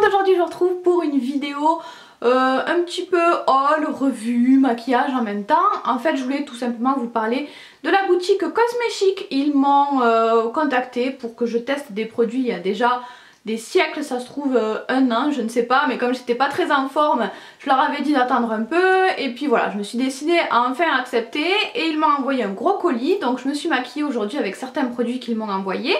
aujourd'hui je vous retrouve pour une vidéo un petit peu haul, revue, maquillage en même temps. En fait je voulais tout simplement vous parler de la boutique Cosme Chic. Ils m'ont contacté pour que je teste des produits il y a déjà des siècles, ça se trouve un an, je ne sais pas, mais comme j'étais pas très en forme, je leur avais dit d'attendre un peu et puis voilà, je me suis décidée à enfin accepter et ils m'ont envoyé un gros colis. Donc je me suis maquillée aujourd'hui avec certains produits qu'ils m'ont envoyés.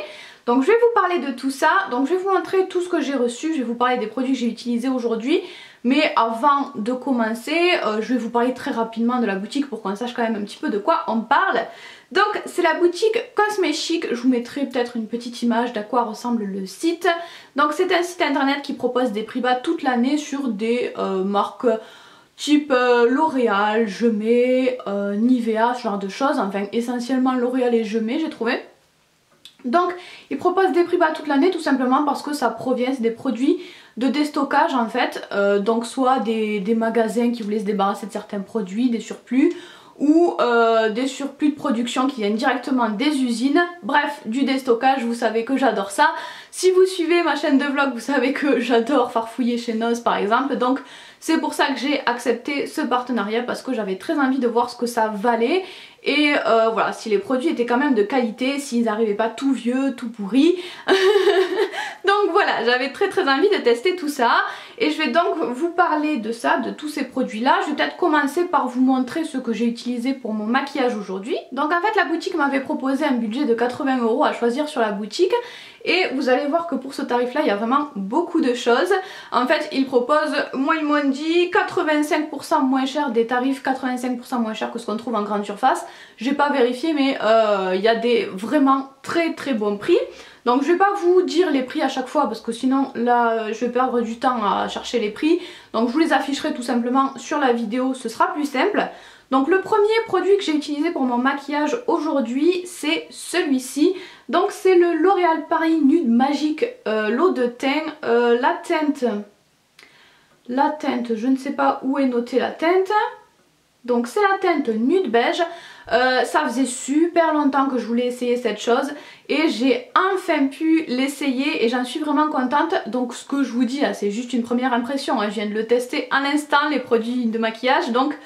Donc je vais vous parler de tout ça, donc je vais vous montrer tout ce que j'ai reçu, je vais vous parler des produits que j'ai utilisés aujourd'hui. Mais avant de commencer, je vais vous parler très rapidement de la boutique pour qu'on sache quand même un petit peu de quoi on parle. Donc c'est la boutique Cosme Chic, je vous mettrai peut-être une petite image d'à quoi ressemble le site. Donc c'est un site internet qui propose des prix bas toute l'année sur des marques type L'Oréal, Je mets, Nivea, ce genre de choses. Enfin essentiellement L'Oréal et Je mets j'ai trouvé. Donc ils proposent des prix bas toute l'année tout simplement parce que ça provient des produits de déstockage en fait, donc soit des magasins qui voulaient se débarrasser de certains produits, des surplus, ou des surplus de production qui viennent directement des usines. Bref, du déstockage, vous savez que j'adore ça. Si vous suivez ma chaîne de vlog, vous savez que j'adore farfouiller chez Noz par exemple, donc c'est pour ça que j'ai accepté ce partenariat parce que j'avais très envie de voir ce que ça valait. Et voilà, si les produits étaient quand même de qualité, s'ils n'arrivaient pas tout vieux, tout pourris. Donc voilà, j'avais très envie de tester tout ça. Et je vais donc vous parler de ça, de tous ces produits là. Je vais peut-être commencer par vous montrer ce que j'ai utilisé pour mon maquillage aujourd'hui. Donc en fait la boutique m'avait proposé un budget de 80 € à choisir sur la boutique. Et vous allez voir que pour ce tarif là il y a vraiment beaucoup de choses. En fait ils proposent, moi ils m'ont dit 85% moins cher, des tarifs 85% moins cher que ce qu'on trouve en grande surface. J'ai pas vérifié mais il y a des vraiment très bons prix. Donc je vais pas vous dire les prix à chaque fois parce que sinon là je vais perdre du temps à chercher les prix. Donc je vous les afficherai tout simplement sur la vidéo, ce sera plus simple. Donc le premier produit que j'ai utilisé pour mon maquillage aujourd'hui c'est celui-ci. Donc c'est le L'Oréal Paris Nude Magique l'eau de teint, la teinte, je ne sais pas où est notée la teinte. Donc c'est la teinte nude beige. Ça faisait super longtemps que je voulais essayer cette chose et j'ai enfin pu l'essayer et j'en suis vraiment contente. Donc ce que je vous dis là c'est juste une première impression, hein. Je viens de le tester à l'instant les produits de maquillage, donc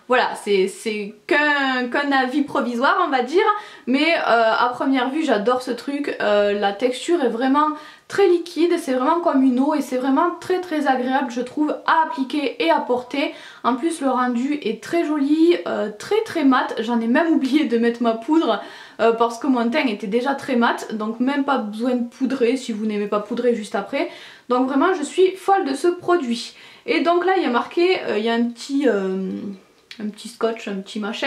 voilà, c'est qu'un avis provisoire on va dire, mais à première vue j'adore ce truc, la texture est vraiment très liquide, c'est vraiment comme une eau et c'est vraiment très agréable je trouve à appliquer et à porter. En plus le rendu est très joli, très mat, j'en ai même oublié de mettre ma poudre parce que mon teint était déjà très mat, donc même pas besoin de poudrer si vous n'aimez pas poudrer juste après. Donc vraiment je suis folle de ce produit. Et donc là il y a marqué, il y a un petit scotch, un petit machin,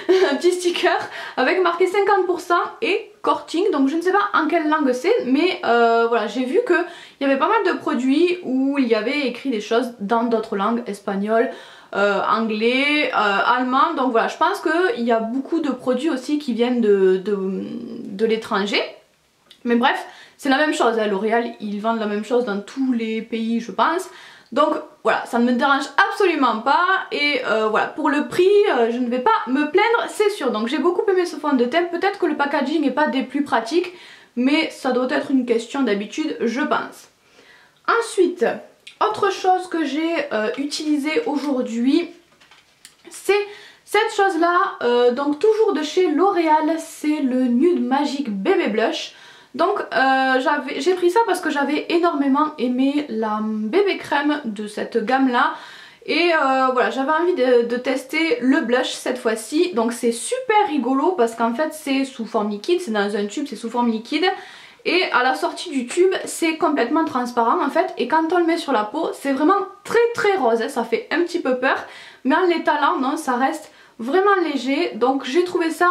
un petit sticker avec marqué 50% et Corting, donc je ne sais pas en quelle langue c'est, mais voilà, j'ai vu qu'il y avait pas mal de produits où il y avait écrit des choses dans d'autres langues, espagnol, anglais, allemand, donc voilà, je pense qu'il y a beaucoup de produits aussi qui viennent de l'étranger, mais bref, c'est la même chose, hein. L'Oréal, ils vendent la même chose dans tous les pays je pense. Donc voilà, ça ne me dérange absolument pas et voilà, pour le prix je ne vais pas me plaindre c'est sûr. Donc j'ai beaucoup aimé ce fond de teint, peut-être que le packaging n'est pas des plus pratiques mais ça doit être une question d'habitude je pense. Ensuite, autre chose que j'ai utilisé aujourd'hui, c'est cette chose là, donc toujours de chez L'Oréal, c'est le Nude Magique Bébé Blush. Donc j'ai pris ça parce que j'avais énormément aimé la bébé crème de cette gamme là. Et voilà, j'avais envie de tester le blush cette fois-ci. Donc c'est super rigolo parce qu'en fait c'est sous forme liquide, c'est dans un tube, c'est sous forme liquide. Et à la sortie du tube c'est complètement transparent en fait. Et quand on le met sur la peau c'est vraiment très rose, hein. Ça fait un petit peu peur. Mais en l'étalant non, ça reste vraiment léger. Donc j'ai trouvé ça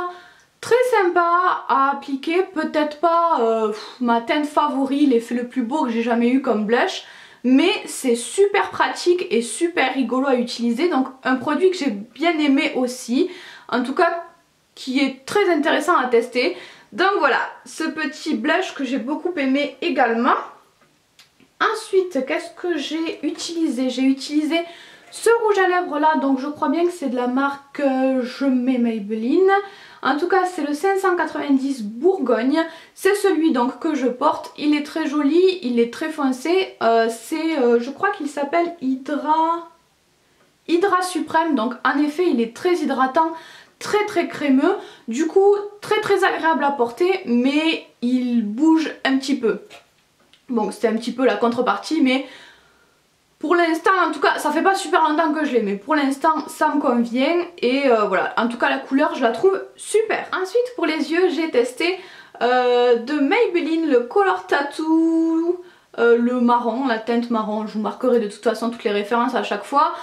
très sympa à appliquer, peut-être pas ma teinte favorite, l'effet le plus beau que j'ai jamais eu comme blush, mais c'est super pratique et super rigolo à utiliser, donc un produit que j'ai bien aimé aussi, en tout cas qui est très intéressant à tester. Donc voilà, ce petit blush que j'ai beaucoup aimé également. Ensuite, qu'est-ce que j'ai utilisé? J'ai utilisé ce rouge à lèvres là, donc je crois bien que c'est de la marque Je mets Maybelline. En tout cas c'est le 590 Bourgogne, c'est celui donc que je porte, il est très joli, il est très foncé, je crois qu'il s'appelle Hydra Suprême, donc en effet il est très hydratant, très crémeux, du coup très agréable à porter, mais il bouge un petit peu. Bon, c'était un petit peu la contrepartie, mais pour l'instant, en tout cas, ça fait pas super longtemps que je l'ai, mais pour l'instant ça me convient et voilà, en tout cas la couleur je la trouve super. Ensuite pour les yeux j'ai testé de Maybelline le Color Tattoo, le marron, la teinte marron, je vous marquerai de toute façon toutes les références à chaque fois.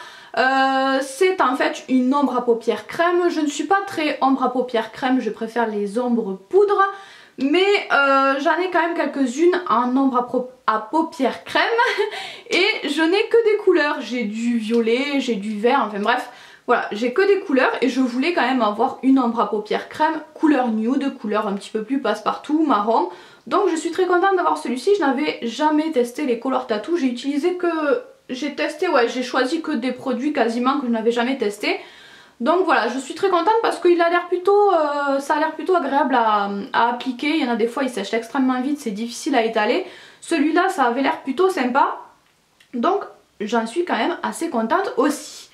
C'est en fait une ombre à paupières crème. Je ne suis pas très ombre à paupières crème, je préfère les ombres poudre, mais j'en ai quand même quelques-unes en ombre à paupières crème et je n'ai que des couleurs. J'ai du violet, j'ai du vert, enfin bref, voilà, j'ai que des couleurs et je voulais quand même avoir une ombre à paupières crème couleur nude, couleur un petit peu plus passe-partout, marron. Donc je suis très contente d'avoir celui-ci. Je n'avais jamais testé les Color Tattoo, j'ai utilisé que... J'ai testé, ouais, j'ai choisi que des produits quasiment que je n'avais jamais testé. Donc voilà, je suis très contente parce qu'il a l'air plutôt, ça a l'air plutôt agréable à appliquer. Il y en a des fois, il sèche extrêmement vite, c'est difficile à étaler. Celui-là, ça avait l'air plutôt sympa. Donc j'en suis quand même assez contente aussi.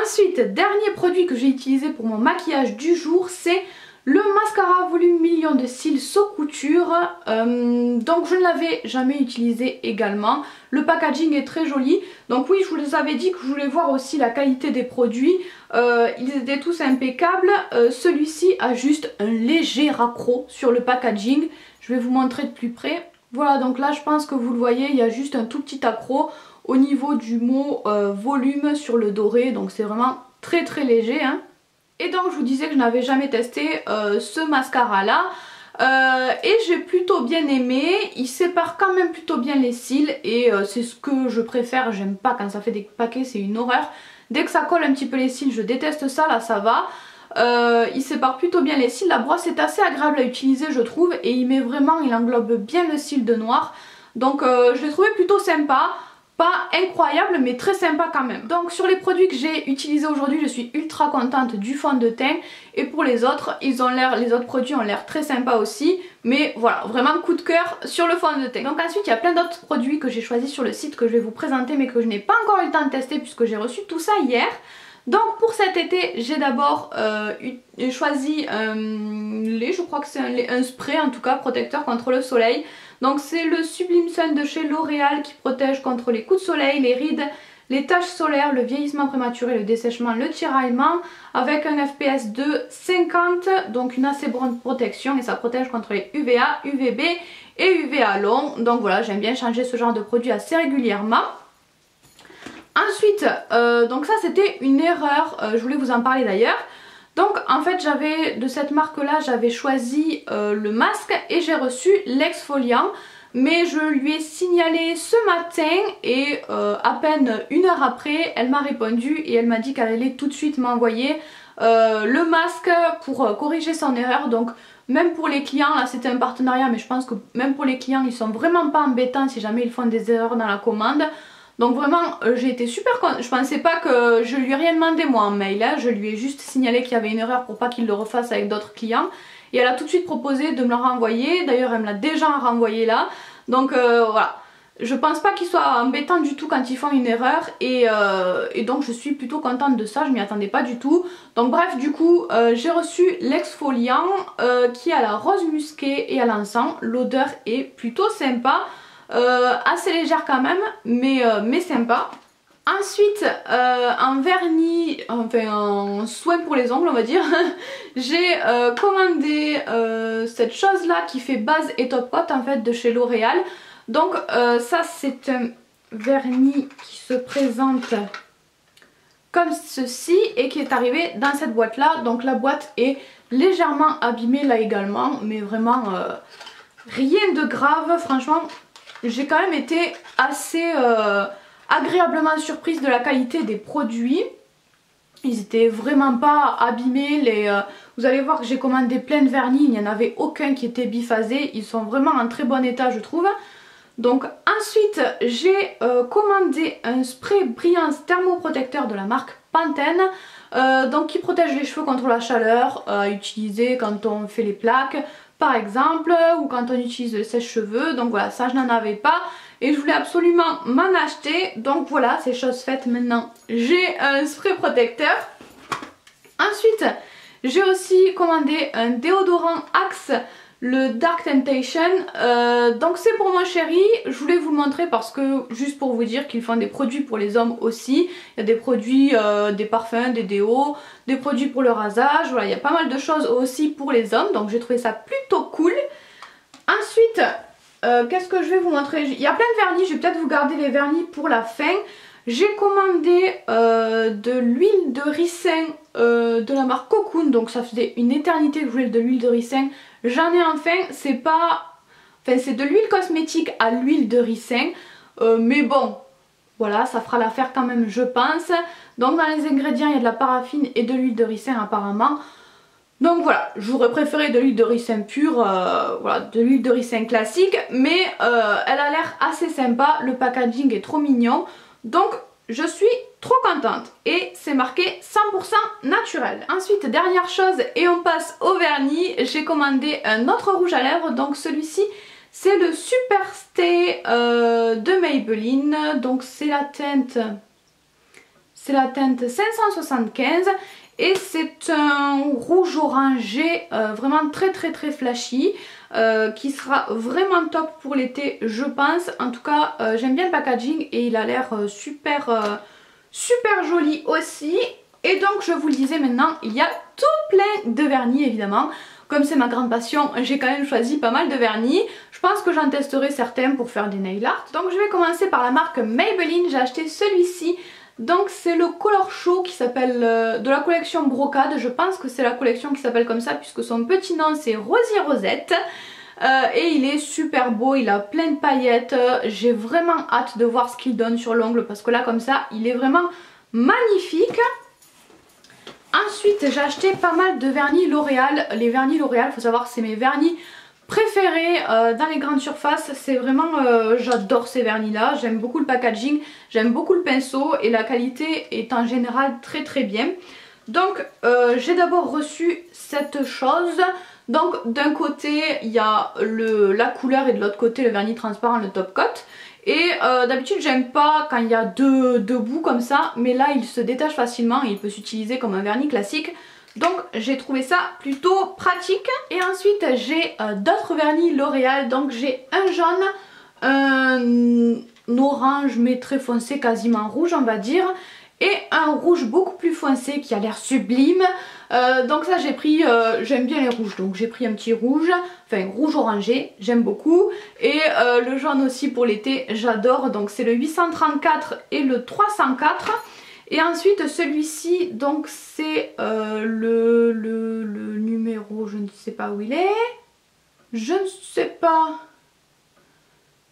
Ensuite, dernier produit que j'ai utilisé pour mon maquillage du jour, c'est le mascara volume million de cils So Couture, donc je ne l'avais jamais utilisé également. Le packaging est très joli, donc oui, je vous avais dit que je voulais voir aussi la qualité des produits, ils étaient tous impeccables. Celui-ci a juste un léger raccro sur le packaging, je vais vous montrer de plus près. Voilà, donc là je pense que vous le voyez, il y a juste un tout petit accro au niveau du mot volume sur le doré, donc c'est vraiment très léger, hein. Et donc je vous disais que je n'avais jamais testé ce mascara là et j'ai plutôt bien aimé. Il sépare quand même plutôt bien les cils et c'est ce que je préfère. J'aime pas quand ça fait des paquets, c'est une horreur. Dès que ça colle un petit peu les cils, je déteste ça, là ça va. Il sépare plutôt bien les cils, la brosse est assez agréable à utiliser je trouve et il englobe bien le cil de noir. Donc je l'ai trouvé plutôt sympa. Pas incroyable mais très sympa quand même. Donc sur les produits que j'ai utilisés aujourd'hui, je suis ultra contente du fond de teint. Et pour les autres, les autres produits ont l'air très sympas aussi. Mais voilà, vraiment coup de cœur sur le fond de teint. Donc ensuite il y a plein d'autres produits que j'ai choisis sur le site que je vais vous présenter mais que je n'ai pas encore eu le temps de tester puisque j'ai reçu tout ça hier. Donc pour cet été j'ai d'abord choisi un lait, je crois que c'est un spray en tout cas, protecteur contre le soleil. Donc c'est le Sublime Sun de chez L'Oréal qui protège contre les coups de soleil, les rides, les taches solaires, le vieillissement prématuré, le dessèchement, le tiraillement, avec un FPS de 50, donc une assez bonne protection et ça protège contre les UVA, UVB et UVA long. Donc voilà, j'aime bien changer ce genre de produit assez régulièrement. Ensuite, donc ça c'était une erreur, je voulais vous en parler d'ailleurs. Donc en fait de cette marque là j'avais choisi le masque et j'ai reçu l'exfoliant. Mais je lui ai signalé ce matin et à peine une heure après elle m'a répondu et elle m'a dit qu'elle allait tout de suite m'envoyer le masque pour corriger son erreur. Donc même pour les clients, là c'était un partenariat mais je pense que même pour les clients ils sont vraiment pas embêtants si jamais ils font des erreurs dans la commande. Donc vraiment j'ai été super contente, je pensais pas que je lui ai rien demandé moi en mail, hein. Je lui ai juste signalé qu'il y avait une erreur pour pas qu'il le refasse avec d'autres clients. Et elle a tout de suite proposé de me la renvoyer, d'ailleurs elle me l'a déjà renvoyé là. Donc voilà, je pense pas qu'il soit embêtant du tout quand ils font une erreur et donc je suis plutôt contente de ça, je m'y attendais pas du tout. Donc bref du coup j'ai reçu l'exfoliant qui est à la rose musquée et à l'encens, l'odeur est plutôt sympa. Assez légère quand même mais sympa. Ensuite en vernis, enfin en soin pour les ongles on va dire, j'ai commandé cette chose là qui fait base et top coat en fait de chez L'Oréal. Donc ça c'est un vernis qui se présente comme ceci et qui est arrivé dans cette boîte là. Donc la boîte est légèrement abîmée là également mais vraiment rien de grave, franchement. J'ai quand même été assez agréablement surprise de la qualité des produits. Ils étaient vraiment pas abîmés. Vous allez voir que j'ai commandé plein de vernis, il n'y en avait aucun qui était biphasé. Ils sont vraiment en très bon état je trouve. Donc ensuite j'ai commandé un spray brillance thermoprotecteur de la marque Pantene. donc qui protège les cheveux contre la chaleur, à utiliser quand on fait les plaques par exemple, ou quand on utilise le sèche-cheveux. Donc voilà, ça je n'en avais pas et je voulais absolument m'en acheter. Donc voilà, c'est chose faite maintenant. J'ai un spray protecteur. Ensuite, j'ai aussi commandé un déodorant Axe, le Dark Temptation. Donc c'est pour mon chéri. Je voulais vous le montrer parce que, juste pour vous dire qu'ils font des produits pour les hommes aussi. Il y a des produits, des parfums, des déos, des produits pour le rasage. Voilà, il y a pas mal de choses aussi pour les hommes. Donc j'ai trouvé ça plutôt cool. Ensuite, qu'est-ce que je vais vous montrer? Il y a plein de vernis. Je vais peut-être vous garder les vernis pour la fin. J'ai commandé de l'huile de ricin de la marque Cocoon. Donc ça faisait une éternité que je voulais de l'huile de ricin. J'en ai enfin. C'est pas... Enfin c'est de l'huile cosmétique à l'huile de ricin. Mais bon, voilà, ça fera l'affaire quand même je pense. Donc dans les ingrédients il y a de la paraffine et de l'huile de ricin apparemment. Donc voilà, j'aurais préféré de l'huile de ricin pure, voilà, de l'huile de ricin classique. Mais elle a l'air assez sympa. Le packaging est trop mignon. Donc je suis trop contente et c'est marqué 100% naturel. Ensuite, dernière chose et on passe au vernis, j'ai commandé un autre rouge à lèvres. Donc celui-ci c'est le Super Stay de Maybelline. Donc c'est la teinte 575 et c'est un rouge orangé vraiment très flashy. Qui sera vraiment top pour l'été je pense. En tout cas j'aime bien le packaging et il a l'air super joli aussi. Et donc je vous le disais maintenant, il y a tout plein de vernis évidemment. Comme c'est ma grande passion, j'ai quand même choisi pas mal de vernis. Je pense que j'en testerai certains pour faire des nail art. Donc je vais commencer par la marque Maybelline. J'ai acheté celui-ci. Donc c'est le Color Show qui s'appelle de la collection Brocade. Je pense que c'est la collection qui s'appelle comme ça puisque son petit nom c'est Rosy Rosette. Et il est super beau, il a plein de paillettes. J'ai vraiment hâte de voir ce qu'il donne sur l'ongle parce que là comme ça il est vraiment magnifique. Ensuite j'ai acheté pas mal de vernis L'Oréal. Les vernis L'Oréal, faut savoir que c'est mes vernis préférés dans les grandes surfaces. C'est vraiment, j'adore ces vernis là, j'aime beaucoup le packaging, j'aime beaucoup le pinceau et la qualité est en général très bien. Donc j'ai d'abord reçu cette chose. Donc d'un côté il y a la couleur et de l'autre côté le vernis transparent, le top coat. Et d'habitude j'aime pas quand il y a deux bouts comme ça, mais là il se détache facilement et il peut s'utiliser comme un vernis classique. Donc j'ai trouvé ça plutôt pratique. Et ensuite j'ai d'autres vernis L'Oréal. Donc j'ai un jaune, un orange mais très foncé, quasiment rouge on va dire, et un rouge beaucoup plus foncé qui a l'air sublime. Donc ça j'ai pris, j'aime bien les rouges, donc j'ai pris un petit rouge, enfin rouge orangé, j'aime beaucoup. Et le jaune aussi pour l'été, j'adore. Donc c'est le 834 et le 304. Et ensuite celui-ci, donc c'est le numéro, je ne sais pas où il est. Je ne sais pas.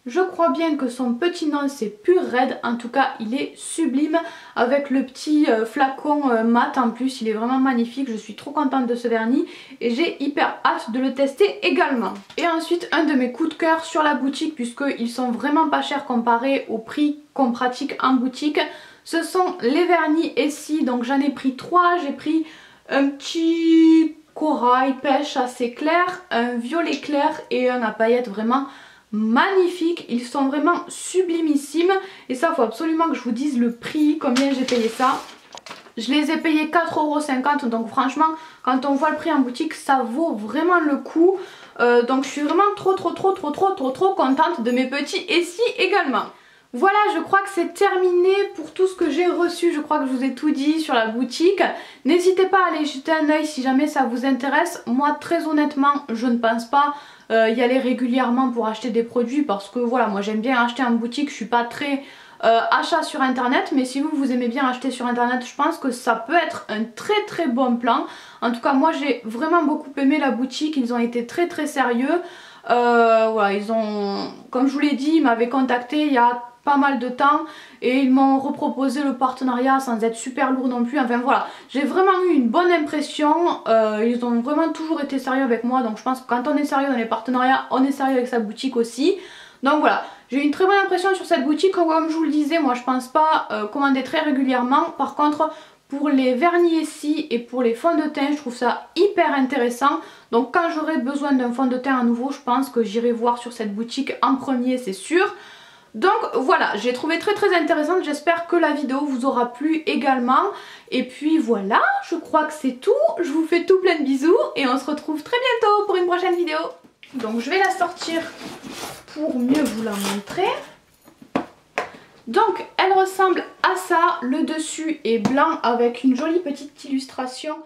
Je crois bien que son petit nom c'est Pure Red. En tout cas il est sublime avec le petit flacon mat en plus. Il est vraiment magnifique. Je suis trop contente de ce vernis et j'ai hyper hâte de le tester également. Et ensuite un de mes coups de cœur sur la boutique, puisqu'ils sont vraiment pas chers comparé au prix qu'on pratique en boutique, ce sont les vernis Essie. Donc j'en ai pris 3. J'ai pris un petit corail pêche assez clair, un violet clair et un à paillettes vraiment magnifiques. Ils sont vraiment sublimissimes. Et ça, faut absolument que je vous dise le prix, combien j'ai payé ça. Je les ai payés 4,50 €. Donc franchement, quand on voit le prix en boutique, ça vaut vraiment le coup. Donc je suis vraiment trop contente de mes petits Essie également. Voilà, je crois que c'est terminé pour tout ce que j'ai reçu. Je crois que je vous ai tout dit sur la boutique. N'hésitez pas à aller jeter un oeil si jamais ça vous intéresse. Moi, très honnêtement, je ne pense pas y aller régulièrement pour acheter des produits, parce que voilà, moi j'aime bien acheter en boutique. Je suis pas très achat sur internet, mais si vous aimez bien acheter sur internet, je pense que ça peut être un très bon plan. En tout cas, moi j'ai vraiment beaucoup aimé la boutique. Ils ont été très sérieux. Voilà, ils ont, comme je vous l'ai dit, ils m'avaient contacté il y a pas mal de temps et ils m'ont reproposé le partenariat sans être super lourd non plus. Enfin voilà, j'ai vraiment eu une bonne impression. Ils ont vraiment toujours été sérieux avec moi, donc je pense que quand on est sérieux dans les partenariats, on est sérieux avec sa boutique aussi. Donc voilà, j'ai eu une très bonne impression sur cette boutique. Comme je vous le disais, moi je pense pas commander très régulièrement. Par contre, pour les vernis essuie et pour les fonds de teint. Je trouve ça hyper intéressant. Donc quand j'aurai besoin d'un fond de teint à nouveau, je pense que j'irai voir sur cette boutique en premier, c'est sûr. Donc voilà, j'ai trouvé très intéressante, j'espère que la vidéo vous aura plu également. Et puis voilà, je crois que c'est tout. Je vous fais tout plein de bisous et on se retrouve très bientôt pour une prochaine vidéo. Donc je vais la sortir pour mieux vous la montrer. Donc elle ressemble à ça, le dessus est blanc avec une jolie petite illustration